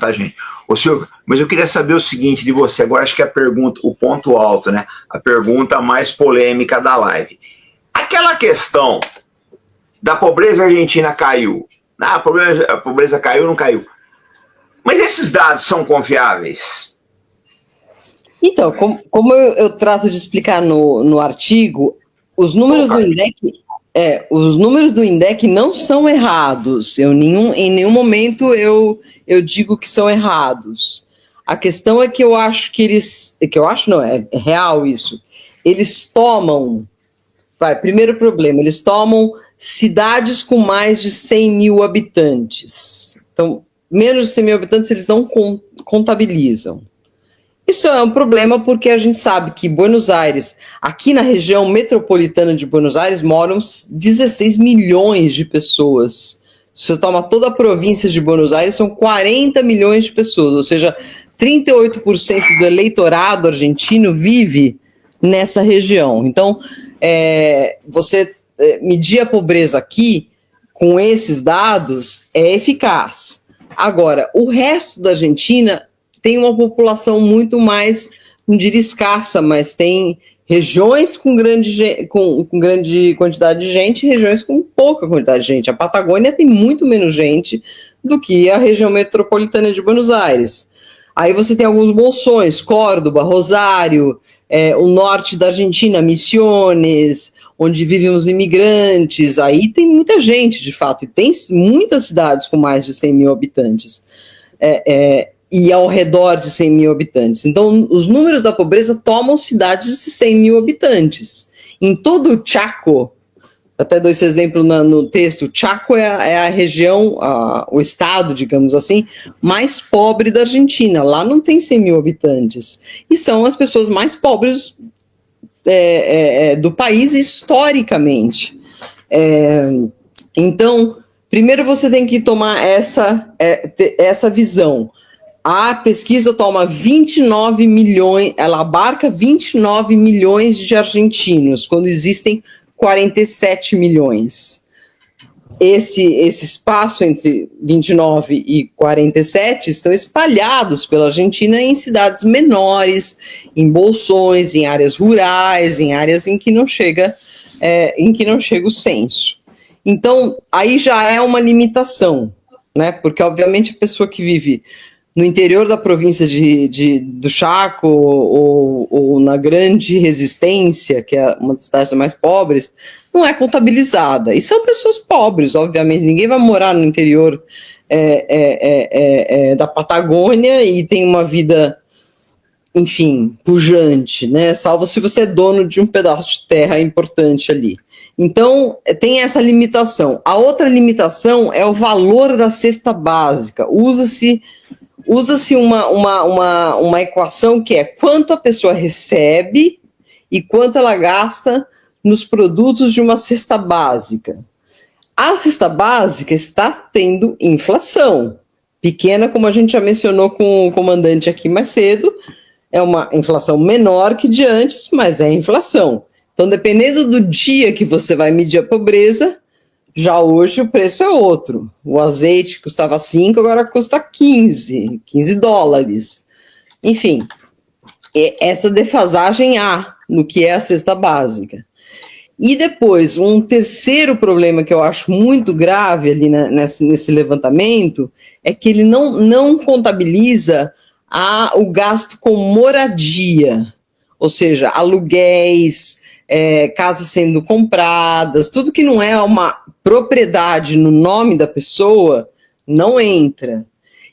tá, gente? Ô, Silvio, mas eu queria saber o seguinte de você, agora acho que a pergunta, o ponto alto, né? A pergunta mais polêmica da live. Aquela questão da pobreza argentina caiu. Ah, a pobreza caiu ou não caiu? Mas esses dados são confiáveis? Então, como eu trato de explicar no artigo, os números do INDEC não são errados. Em nenhum momento eu digo que são errados. A questão é que eu acho que é real isso. Eles tomam, primeiro problema, eles tomam cidades com mais de 100 mil habitantes. Então, menos de 100 mil habitantes eles não contabilizam. Isso é um problema porque a gente sabe que Buenos Aires, aqui na região metropolitana de Buenos Aires, moram 16 milhões de pessoas. Se você toma toda a província de Buenos Aires, são 40 milhões de pessoas, ou seja, 38% do eleitorado argentino vive nessa região. Então, você medir a pobreza aqui, com esses dados, é eficaz. Agora, o resto da Argentina tem uma população muito mais, não diria escassa, mas tem regiões com grande quantidade de gente e regiões com pouca quantidade de gente. A Patagônia tem muito menos gente do que a região metropolitana de Buenos Aires. Aí você tem alguns bolsões, Córdoba, Rosário, o norte da Argentina, Misiones, onde vivem os imigrantes. Aí tem muita gente, de fato, e tem muitas cidades com mais de 100 mil habitantes. E ao redor de 100 mil habitantes. Então, os números da pobreza tomam cidades de 100 mil habitantes. Em todo o Chaco, até dou esse exemplo no texto, o Chaco é a região, o estado, digamos assim, mais pobre da Argentina. Lá não tem 100 mil habitantes. E são as pessoas mais pobres do país historicamente. Então, primeiro você tem que tomar essa visão. A pesquisa toma 29 milhões, ela abarca 29 milhões de argentinos, quando existem 47 milhões. Esse espaço entre 29 e 47 estão espalhados pela Argentina em cidades menores, em bolsões, em áreas rurais, em áreas em que não chega o censo. Então, aí já é uma limitação, né? Porque, obviamente, a pessoa que vive no interior da província do Chaco ou na Grande Resistência, que é uma das cidades mais pobres, não é contabilizada. E são pessoas pobres, obviamente. Ninguém vai morar no interior da Patagônia e tem uma vida, enfim, pujante, né? Salvo se você é dono de um pedaço de terra importante ali. Então, tem essa limitação. A outra limitação é o valor da cesta básica. Usa-se uma equação que é quanto a pessoa recebe e quanto ela gasta nos produtos de uma cesta básica. A cesta básica está tendo inflação. Pequena, como a gente já mencionou com o comandante aqui mais cedo, é uma inflação menor que de antes, mas é inflação. Então, dependendo do dia que você vai medir a pobreza, já hoje o preço é outro. O azeite custava 5, agora custa 15 dólares. Enfim, essa defasagem há no que é a cesta básica. E depois, um terceiro problema que eu acho muito grave ali nesse levantamento é que ele não contabiliza o gasto com moradia, ou seja, aluguéis, casas sendo compradas, tudo que não é uma propriedade no nome da pessoa, não entra.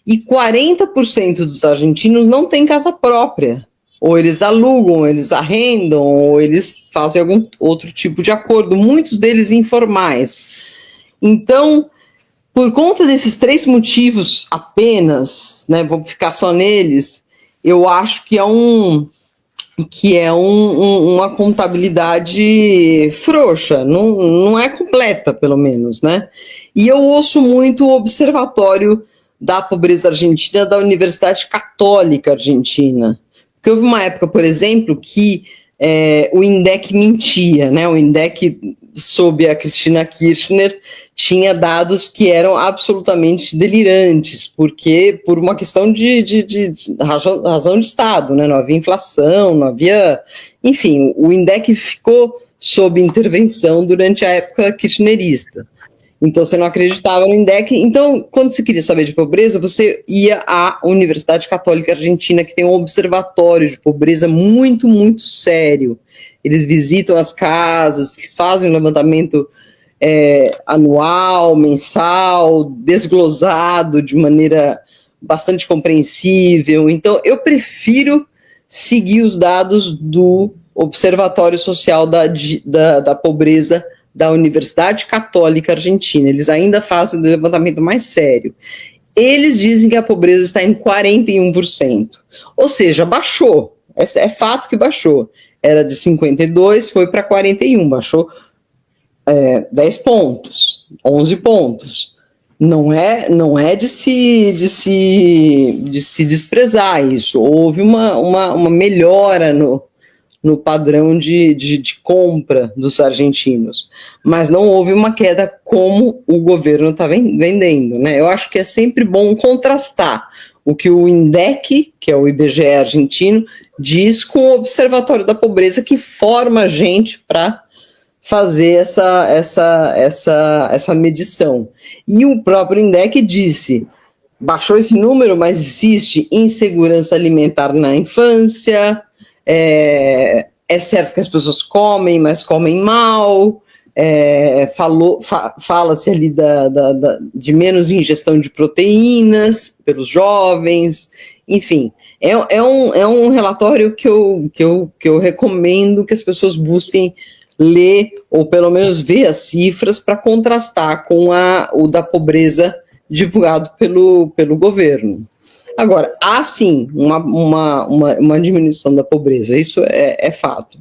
E 40% dos argentinos não têm casa própria. Ou eles alugam, ou eles arrendam, ou eles fazem algum outro tipo de acordo, muitos deles informais. Então, por conta desses 3 motivos apenas, né, vou ficar só neles, eu acho que é uma contabilidade frouxa, não é completa, pelo menos, né? E eu ouço muito o Observatório da Pobreza Argentina da Universidade Católica Argentina, porque houve uma época, por exemplo, que o INDEC mentia, né? O INDEC, sob a Cristina Kirchner, tinha dados que eram absolutamente delirantes, porque por uma questão de razão de Estado, né? Não havia inflação, não havia... Enfim, o INDEC ficou sob intervenção durante a época kirchnerista. Então, você não acreditava no INDEC. Então, quando você queria saber de pobreza, você ia à Universidade Católica Argentina, que tem um observatório de pobreza muito, muito sério. Eles visitam as casas, fazem um levantamento anual, mensal, desglosado, de maneira bastante compreensível. Então, eu prefiro seguir os dados do Observatório Social da Pobreza da Universidade Católica Argentina. Eles ainda fazem um levantamento mais sério. Eles dizem que a pobreza está em 41%. Ou seja, baixou. É fato que baixou. Era de 52, foi para 41, baixou 10 pontos, 11 pontos. Não é de se desprezar isso. Houve uma melhora no padrão de compra dos argentinos, mas não houve uma queda como o governo está vendendo, né? Eu acho que é sempre bom contrastar o que o INDEC, que é o IBGE argentino, diz com o Observatório da Pobreza, que forma a gente para fazer essa medição. E o próprio INDEC disse, baixou esse número, mas existe insegurança alimentar na infância, é certo que as pessoas comem, mas comem mal, fala-se ali de menos ingestão de proteínas pelos jovens, enfim, é um relatório que eu recomendo que as pessoas busquem ler, ou pelo menos ver as cifras para contrastar com o da pobreza divulgado pelo governo. Agora, há sim uma diminuição da pobreza, isso é fato.